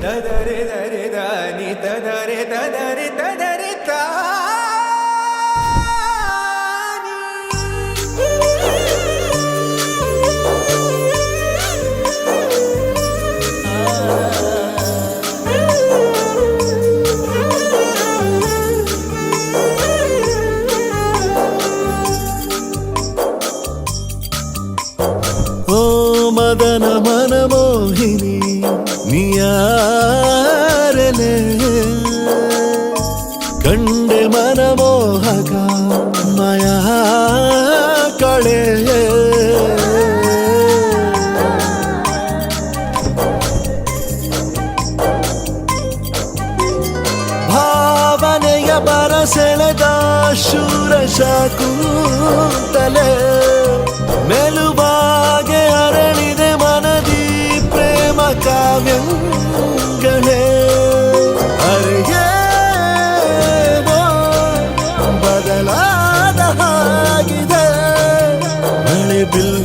ತದರೆ ದರೆ ದಾನಿ ತದರೆ ತದರೆ ತದರೆ ಓ ಮದನ ಮನಮೋಹಿನಿ ನಿಯಾರನೆ ಕಂಡೆ ಮನಮೋಹಕ ಮಾಯಾ ಕಳೆ ಭಾವನೆಯ ಬರಸೆಳೆದ ಶೂರ ಶಾಕುಂತಲೆ ಮೆಲುಬಾಗೆ ಅರಳಿದೆ ಮನದಿ ಪ್ರೇಮ ಕಾವ್ಯಗಳೇ ಅರಿಯೇನೋ ಬದಲಾದ ಹಾಗಿದೆ ಮಳೆ ಬಿಲ್ಲ